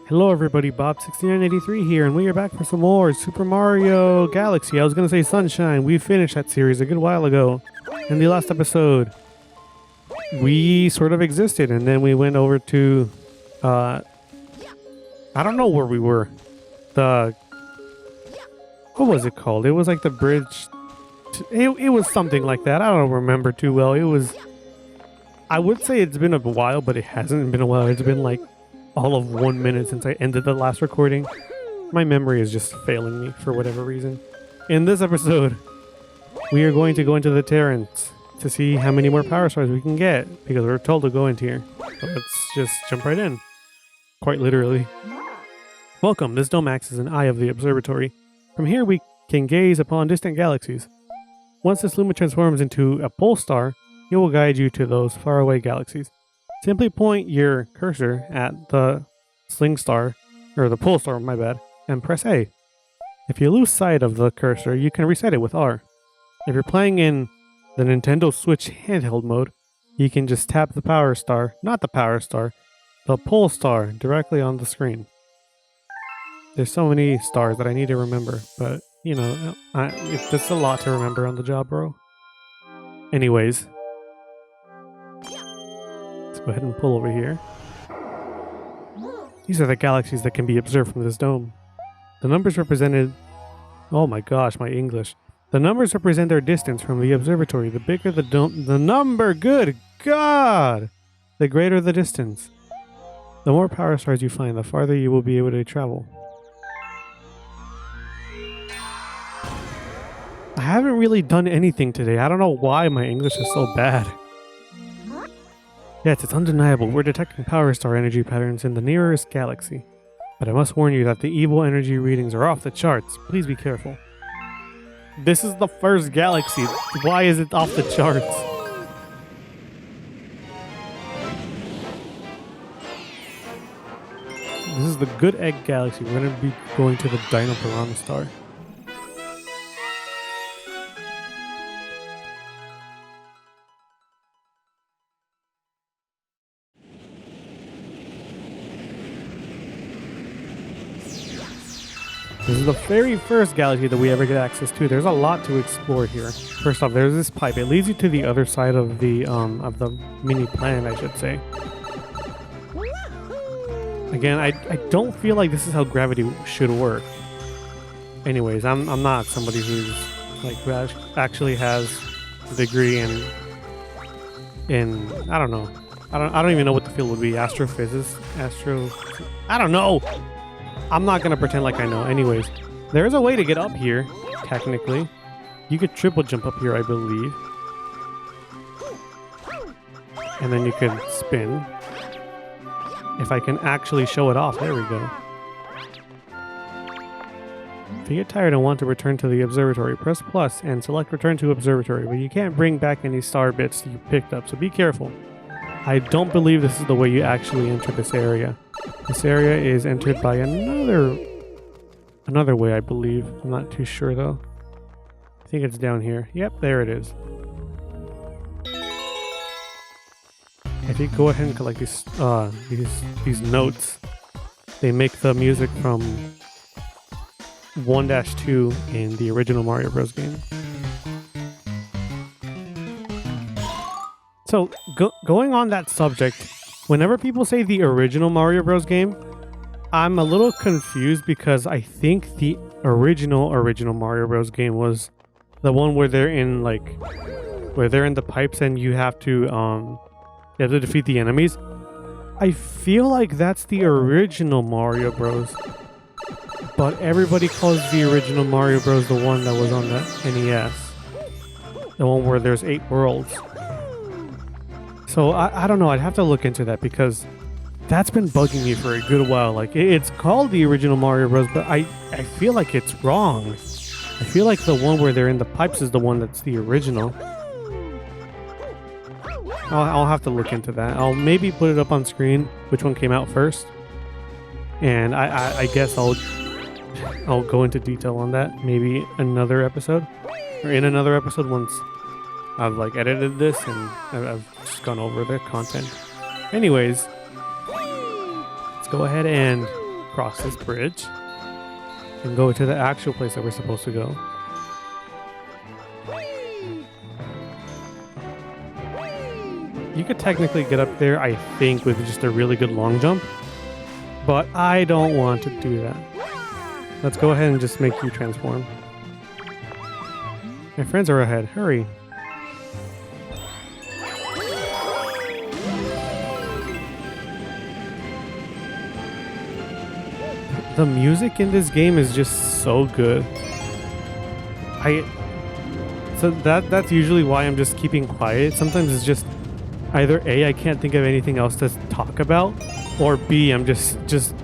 Hello everybody, Bob6983 here, and we are back for some more Super Mario Galaxy. I was gonna say Sunshine. We finished that series a good while ago. In the last episode, we sort of existed, and then we went over to, I don't know where we were. What was it called? It was like the bridge. It was something like that. I don't remember too well. I would say it's been a while, but it hasn't been a while. It's been like all of 1 minute since I ended the last recording. My memory is just failing me for whatever reason. In this episode, we are going to go into the Terrace to see how many more power stars we can get, because we're told to go into here. So let's just jump right in. Quite literally. Welcome, this dome acts as an eye of the observatory. From here we can gaze upon distant galaxies. Once this luma transforms into a pole star, it will guide you to those faraway galaxies. Simply point your cursor at the sling star, or the pole star, my bad, and press A. If you lose sight of the cursor, you can reset it with R. If you're playing in the Nintendo Switch handheld mode, you can just tap the power star, not the power star, the pole star directly on the screen. There's so many stars that I need to remember, but, you know, it's a lot to remember on the job, bro. Anyways, go ahead and pull over here. These are the galaxies that can be observed from this dome. The numbers represented... Oh my gosh, my English. The numbers represent their distance from the observatory. The bigger the dome... The number! Good God! The greater the distance. The more power stars you find, the farther you will be able to travel. I haven't really done anything today. I don't know why my English is so bad. Yes, it's undeniable. We're detecting power star energy patterns in the nearest galaxy. But I must warn you that the evil energy readings are off the charts. Please be careful. This is the first galaxy. Why is it off the charts? This is the Good Egg Galaxy. We're going to be going to the Dino Piranha star. This is the very first galaxy that we ever get access to. There's a lot to explore here. First off, there's this pipe. It leads you to the other side of the mini planet, I should say. Again, I don't feel like this is how gravity should work. Anyways, I'm not somebody who's like who actually has a degree in I don't know. I don't even know what the field would be. Astrophysics? I don't know. I'm not going to pretend like I know. Anyways, there's a way to get up here, technically. You could triple jump up here, I believe. And then you could spin. If I can actually show it off. There we go. If you get tired and want to return to the observatory, press plus and select return to observatory. But you can't bring back any star bits you picked up, so be careful. I don't believe this is the way you actually enter this area. This area is entered by another way, I believe. I'm not too sure though. I think it's down here. Yep, there it is. If you go ahead and collect these notes, they make the music from 1-2 in the original Mario Bros. Game. So, going on that subject, whenever people say the original Mario Bros. Game, I'm a little confused because I think the original Mario Bros. Game was the one where they're in the pipes and you have to defeat the enemies. I feel like that's the original Mario Bros. But everybody calls the original Mario Bros. The one that was on the NES. The one where there's 8 worlds. So I don't know, I'd have to look into that because that's been bugging me for a good while. Like, it's called the original Mario Bros, but I feel like it's wrong. I feel like the one where they're in the pipes is the one that's the original. I'll have to look into that. I'll maybe put it up on screen, which one came out first. And I guess I'll go into detail on that maybe another episode. Or in another episode once I've like edited this and I've just gone over the content. Anyways, let's go ahead and cross this bridge and go to the actual place that we're supposed to go. You could technically get up there, I think, with just a really good long jump, but I don't want to do that. Let's go ahead and just make you transform. My friends are ahead. Hurry. The music in this game is just so good. So that's usually why I'm just keeping quiet. Sometimes it's just either A, I can't think of anything else to talk about, or B, I'm just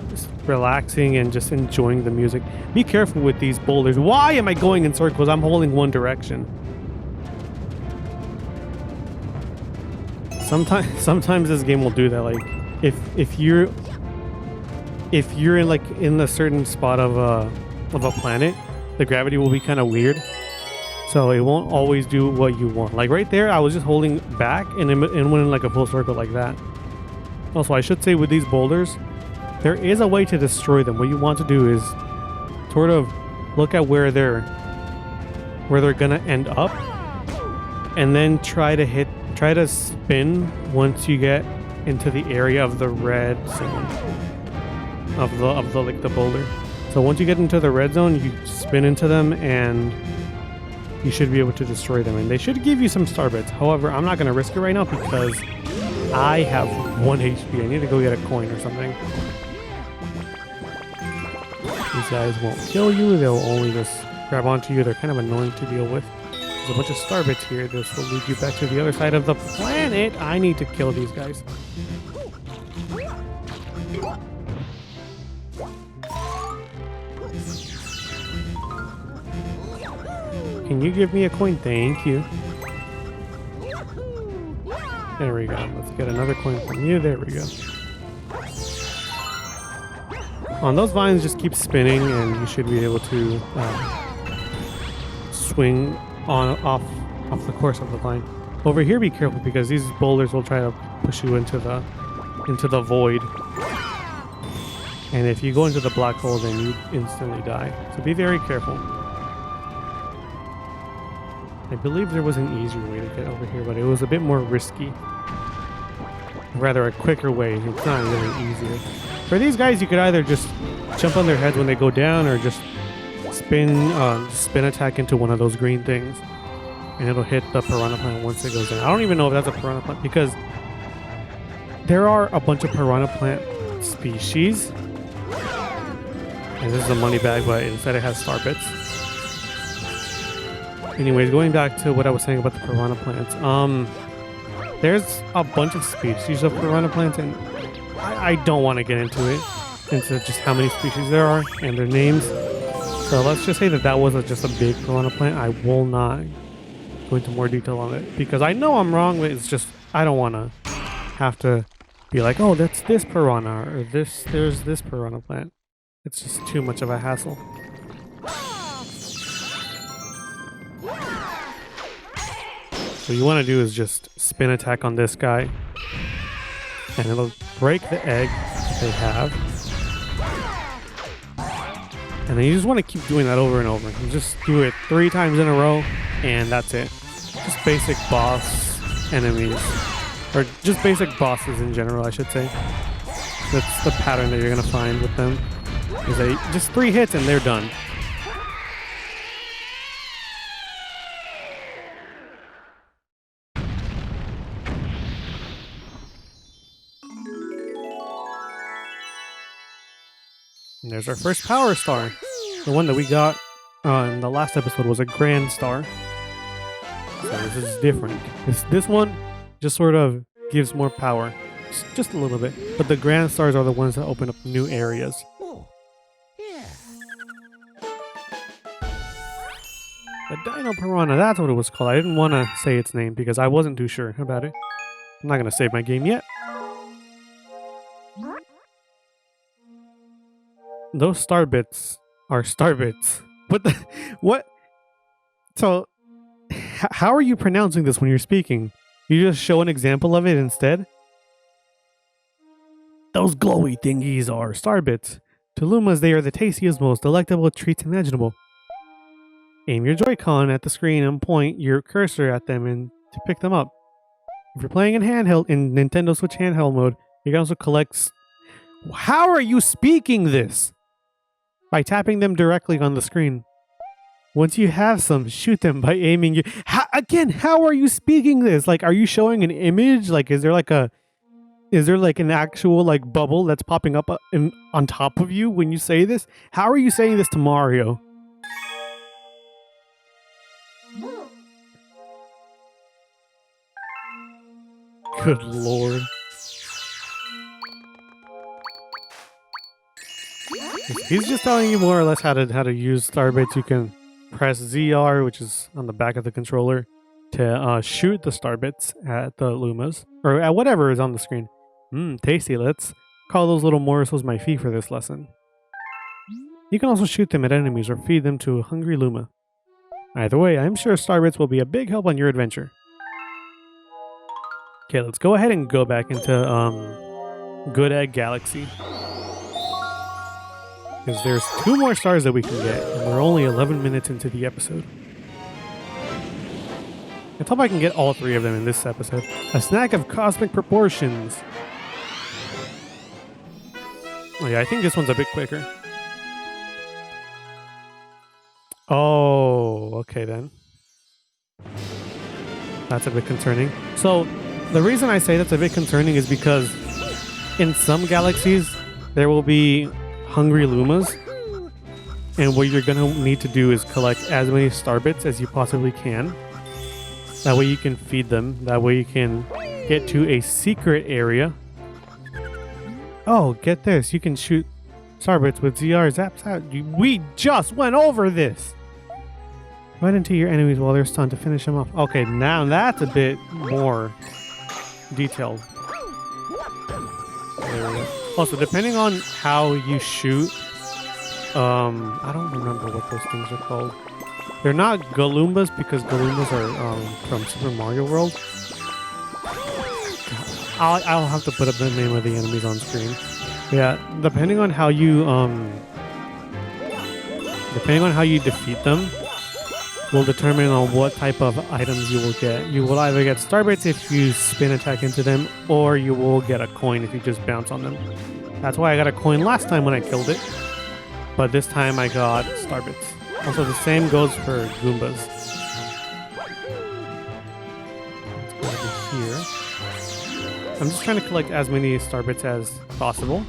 relaxing and just enjoying the music. Be careful with these boulders. Why am I going in circles? I'm holding one direction. Sometimes this game will do that. Like if you're in like in a certain spot of a planet, the gravity will be kind of weird. So it won't always do what you want. Like right there, I was just holding back and went in like a full circle like that. Also, I should say with these boulders, there is a way to destroy them. What you want to do is sort of look at where they're gonna end up, and then try to spin once you get into the area of the red zone of the like the boulder. So once you get into the red zone, you spin into them and you should be able to destroy them, and they should give you some star bits. However, I'm not going to risk it right now because I have 1 HP. I need to go get a coin or something. These guys won't kill you. They'll only just grab onto you. They're kind of annoying to deal with. There's a bunch of star bits here. This will lead you back to the other side of the planet. I need to kill these guys. Can you give me a coin? Thank you. There we go. Let's get another coin from you. There we go. On those vines, just keep spinning, and you should be able to swing off the course of the vine. Over here, be careful because these boulders will try to push you into the void. And if you go into the black hole, then you instantly die. So be very careful. I believe there was an easier way to get over here, but it was a bit more risky. Rather, a quicker way. It's not really easier. For these guys, you could either just jump on their heads when they go down, or just spin attack into one of those green things, and it'll hit the piranha plant once it goes in. I don't even know if that's a piranha plant, because there are a bunch of piranha plant species. And this is a money bag, but instead it has star bits. Anyways, going back to what I was saying about the piranha plants. There's a bunch of species of piranha plants, and I don't want to get into just how many species there are and their names. So let's just say that was just a big piranha plant. I will not go into more detail on it because I know I'm wrong, but it's just I don't want to have to be like, oh, that's this piranha, or there's this piranha plant. It's just too much of a hassle. What you want to do is just spin attack on this guy, and it'll break the egg that they have. And then you just want to keep doing that over and over. You just do it 3 times in a row, and that's it. Just basic boss enemies, or just basic bosses in general, I should say. That's the pattern that you're going to find with them. Is they just 3 hits and they're done. And there's our first power star. The one that we got in the last episode was a grand star. So this is different. This one just sort of gives more power. Just a little bit. But the grand stars are the ones that open up new areas. Oh, yeah. The Dino Piranha, that's what it was called. I didn't want to say its name because I wasn't too sure about it. I'm not going to save my game yet. Those star bits are star bits. What? So, how are you pronouncing this when you're speaking? You just show an example of it instead? Those glowy thingies are star bits. To Lumas, they are the tastiest, most delectable treats imaginable. Aim your Joy-Con at the screen and point your cursor at them and to pick them up. If you're playing in Nintendo Switch handheld mode, you can also collect... How are you speaking this? By tapping them directly on the screen. Once you have some, shoot them by aiming your... How are you speaking this? Like, are you showing an image? Like, is there like an actual like bubble that's popping up on top of you when you say this? How are you saying this to Mario? Good lord. He's just telling you more or less how to use starbits. You can press ZR, which is on the back of the controller, to shoot the starbits at the Lumas or at whatever is on the screen. Tasty. Let's call those little morsels my fee for this lesson. You can also shoot them at enemies or feed them to a hungry Luma. Either way, I'm sure starbits will be a big help on your adventure. Okay, let's go ahead and go back into Good Egg Galaxy. Because there's 2 more stars that we can get, and we're only 11 minutes into the episode. Let's hope I can get all 3 of them in this episode. A snack of cosmic proportions. Oh yeah, I think this one's a bit quicker. Oh, okay then. That's a bit concerning. So, the reason I say that's a bit concerning is because in some galaxies, there will be hungry Lumas, and what you're gonna need to do is collect as many starbits as you possibly can. That way you can feed them. That way you can get to a secret area. Oh, get this. You can shoot starbits with ZR zaps out. We just went over this! Right into your enemies while they're stunned to finish them off. Okay, now that's a bit more detailed. There we go. Also, depending on how you shoot, I don't remember what those things are called. They're not Galoombas because Galoombas are from Super Mario World. I'll have to put up the name of the enemies on screen. Yeah, depending on how you defeat them, will determine on what type of items you will get. You will either get starbits if you spin attack into them, or you will get a coin if you just bounce on them. That's why I got a coin last time when I killed it, but this time I got starbits. Also, the same goes for Goombas. Let's go over here. I'm just trying to collect as many starbits as possible.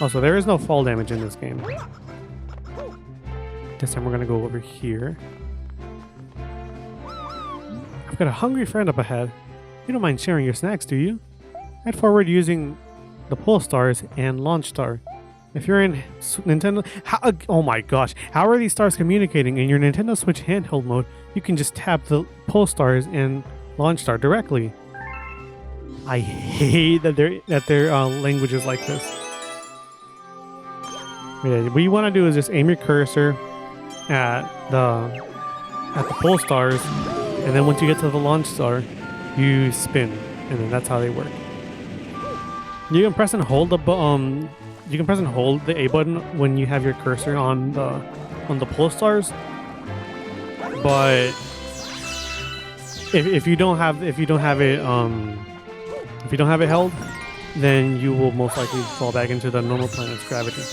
Also, there is no fall damage in this game. This time we're gonna go over here. I've got a hungry friend up ahead. You don't mind sharing your snacks, do you? Head forward using the pole stars and launch star. If you're in Nintendo... oh my gosh. How are these stars communicating? In your Nintendo Switch handheld mode, you can just tap the pole stars and launch star directly. I hate that their language is like this. Yeah, what you want to do is just aim your cursor at the pole stars, and then once you get to the launch star, you spin, and then that's how they work. You can press and hold the A button when you have your cursor on the pole stars, but if you don't have it held, then you will most likely fall back into the normal planet's gravity.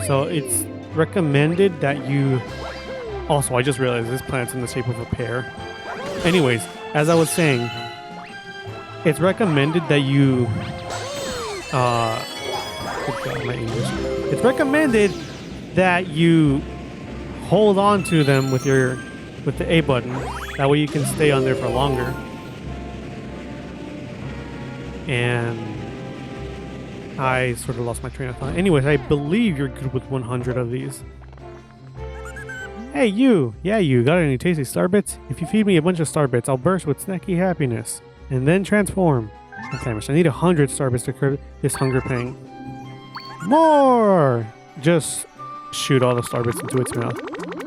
So it's recommended that you... Also, I just realized this planet's in the shape of a pear. Anyways, as I was saying, it's recommended that you... good God, my English. It's recommended that you hold on to them with the A button. That way you can stay on there for longer. And I sort of lost my train of thought. Anyways, I believe you're good with 100 of these. Hey, you! Yeah, you. Got any tasty starbits? If you feed me a bunch of starbits, I'll burst with snacky happiness. And then transform. Okay, I need 100 starbits to curb this hunger pang. More! Just shoot all the starbits into its mouth.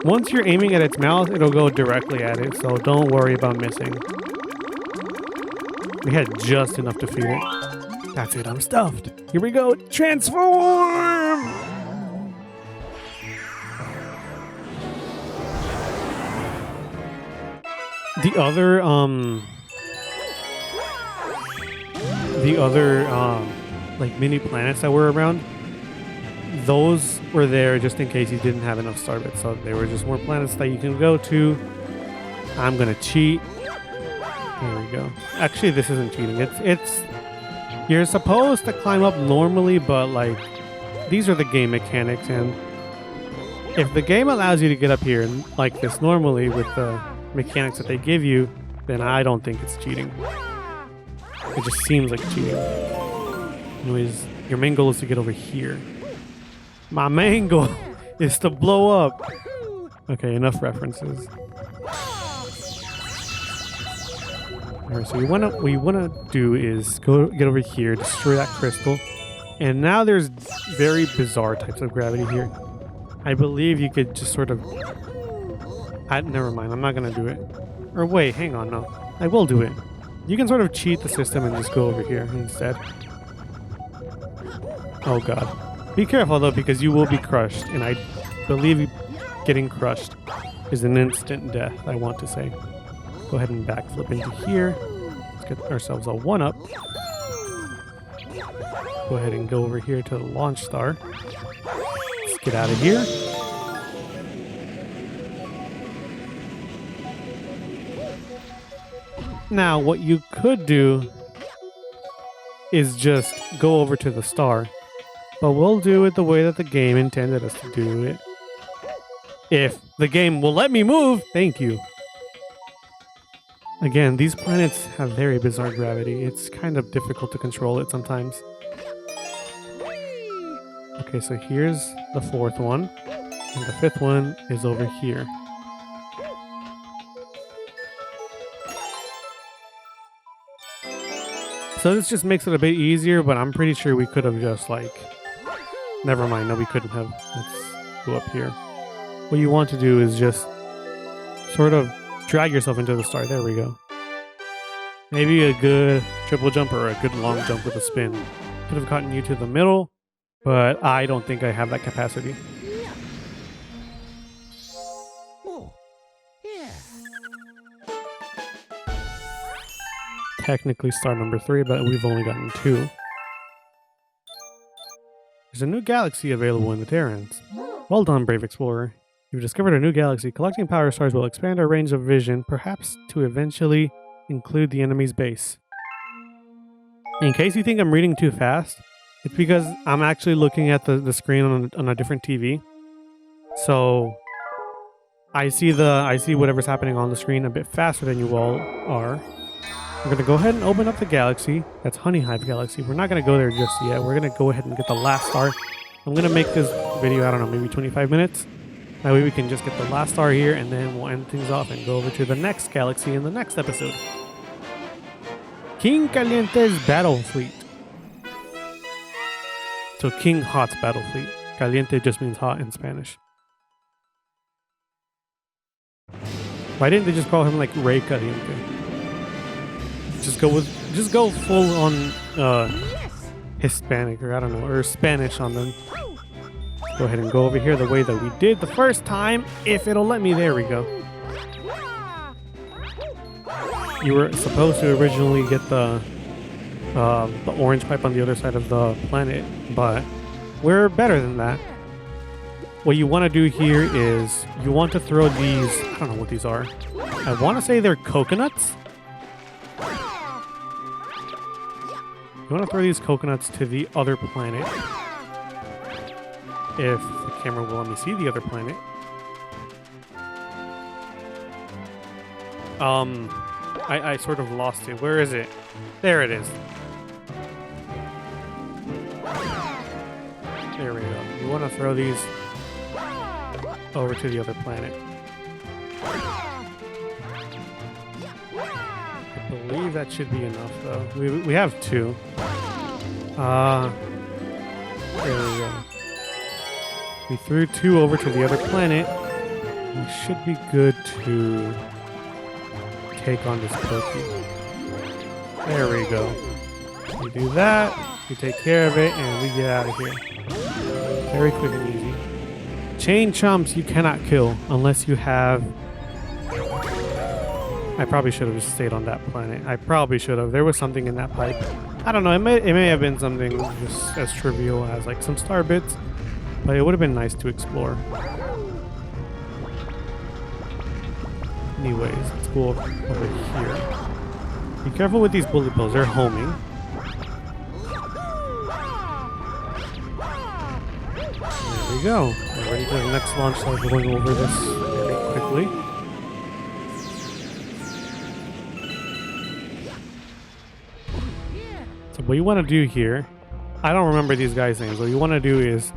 Once you're aiming at its mouth, it'll go directly at it, so don't worry about missing. We had just enough to feed it. That's it, I'm stuffed. Here we go. Transform! The other like mini planets that were around, those were there just in case you didn't have enough star bits. So they were just more planets that you can go to. I'm gonna cheat. There we go. Actually, this isn't cheating. It's you're supposed to climb up normally, but like these are the game mechanics, and if the game allows you to get up here like this normally with the mechanics that they give you, then I don't think it's cheating. It just seems like cheating. Anyways, your main goal is to get over here. My main goal is to blow up. Okay, enough references. Alright, so what you wanna do is get over here, destroy that crystal, and now there's very bizarre types of gravity here. I believe you could just sort of. Never mind, I'm not gonna do it. Or wait, hang on, no, I will do it. You can sort of cheat the system and just go over here instead. Oh god. Be careful though, because you will be crushed, and I believe getting crushed is an instant death, I want to say. Go ahead and backflip into here. Let's get ourselves a 1-up. Go ahead and go over here to the launch star. Let's get out of here. Now, what you could do is just go over to the star. But we'll do it the way that the game intended us to do it. If the game will let me move, thank you. Again, these planets have very bizarre gravity. It's kind of difficult to control it sometimes. Okay, so here's the 4th one. And the 5th one is over here. So this just makes it a bit easier, but I'm pretty sure we could have just like... Never mind, no we couldn't have. Let's go up here. What you want to do is just sort of drag yourself into the star. There we go. Maybe a good triple jump or a good long jump with a spin. Could have gotten you to the middle, but I don't think I have that capacity. Oh, yeah. Technically star number 3, but we've only gotten 2. There's a new galaxy available in the Terrace. Well done, brave explorer. You've discovered a new galaxy. Collecting power stars will expand our range of vision, perhaps to eventually include the enemy's base. In case you think I'm reading too fast, it's because I'm actually looking at the screen on a different TV. So I see whatever's happening on the screen a bit faster than you all are. We're gonna go ahead and open up the galaxy. That's Honey Hive Galaxy. We're not gonna go there just yet. We're gonna go ahead and get the last star. I'm gonna make this video, I don't know, maybe 25 minutes. That way we can just get the last star here, and then we'll end things off and go over to the next galaxy in the next episode. King Caliente's battle fleet. So King Hot's battle fleet. Caliente just means hot in Spanish. Why didn't they just call him like Rey Caliente? Just go full on Hispanic, or I don't know, or Spanish on them. Go ahead and go over here the way that we did the first time, if it'll let me. There we go. You were supposed to originally get the orange pipe on the other side of the planet, but we're better than that. What you want to do here is you want to throw these, I don't know what these are. I want to say they're coconuts. You want to throw these coconuts to the other planet. If the camera will let me see the other planet. I sort of lost it. Where is it? There it is. There we go. You want to throw these over to the other planet. I believe that should be enough, though. We have 2. There we go. We threw 2 over to the other planet. We should be good to take on this Pokey. There we go. We do that, we take care of it, and we get out of here. Very quick and easy. Chain chomps you cannot kill unless you have I probably should have just stayed on that planet. I probably should have. There was something in that pipe. I don't know. It may have been something just as trivial as like some star bits, but it would have been nice to explore. Anyways, let's go over here. Be careful with these bullet bills. They're homing. There we go. We're ready for the next launch, so we're going over this very quickly. So what you want to do here, I don't remember these guys' names. What you want to do is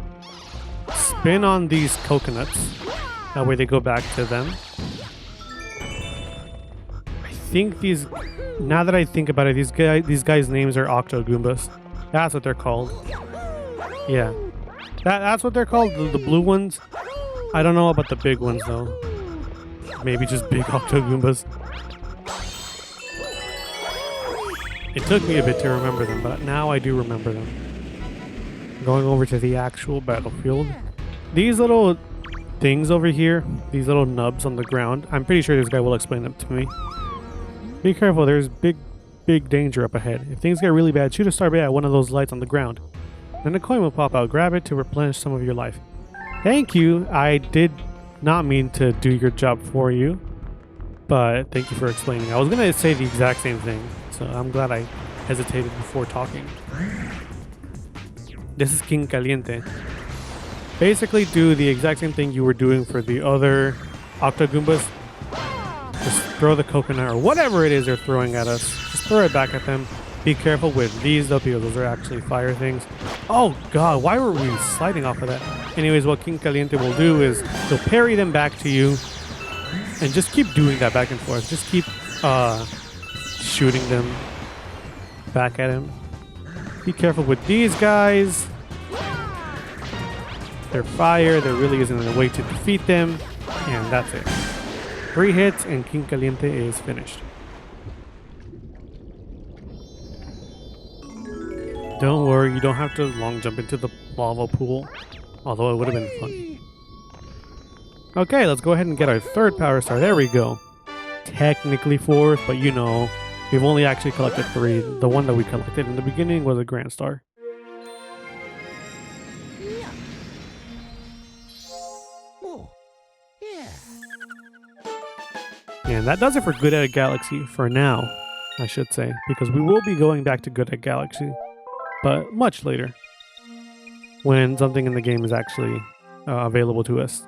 spin on these coconuts. That way they go back to them. I think these, now that I think about it, these guys' names are Octo Goombas. That's what they're called. Yeah. That's what they're called, the blue ones. I don't know about the big ones though. Maybe just big Octo Goombas. It took me a bit to remember them, but now I do remember them. Going over to the actual battlefield. These little things over here, these little nubs on the ground, I'm pretty sure this guy will explain them to me. Be careful, there's big danger up ahead. If things get really bad, shoot a starbait at one of those lights on the ground. Then a coin will pop out. Grab it to replenish some of your life. Thank you. I did not mean to do your job for you, but thank you for explaining. I was going to say the exact same thing, so I'm glad I hesitated before talking. This is King Caliente. Basically do the exact same thing you were doing for the other Octo Goombas. Just throw the coconut or whatever it is they're throwing at us. Just throw it back at them. Be careful with these though, because those are actually fire things. Oh god, why were we sliding off of that? Anyways, what King Caliente will do is he'll parry them back to you. And just keep doing that back and forth. Just keep shooting them back at him. Be careful with these guys. They're fire. There really isn't a way to defeat them. And that's it. 3 hits and King Caliente is finished. Don't worry, you don't have to long jump into the lava pool. Although it would have been fun. Okay, let's go ahead and get our 3rd power star. There we go. Technically 4th, but you know, we've only actually collected 3. The one that we collected in the beginning was a Grand Star. And that does it for Good at Galaxy for now, I should say, because we will be going back to Good at Galaxy, but much later, when something in the game is actually available to us.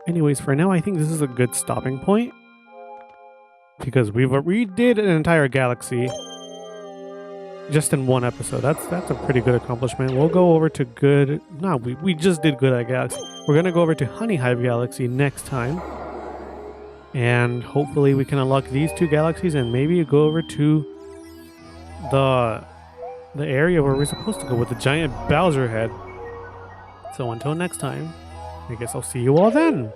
Anyways, for now, I think this is a good stopping point, because we did an entire galaxy just in one episode. That's a pretty good accomplishment. We'll go over to Good. No, we just did Good at Galaxy. We're gonna go over to Honey Hive Galaxy next time. And hopefully we can unlock these 2 galaxies and maybe go over to the area where we're supposed to go with the giant Bowser head. So until next time, I guess I'll see you all then.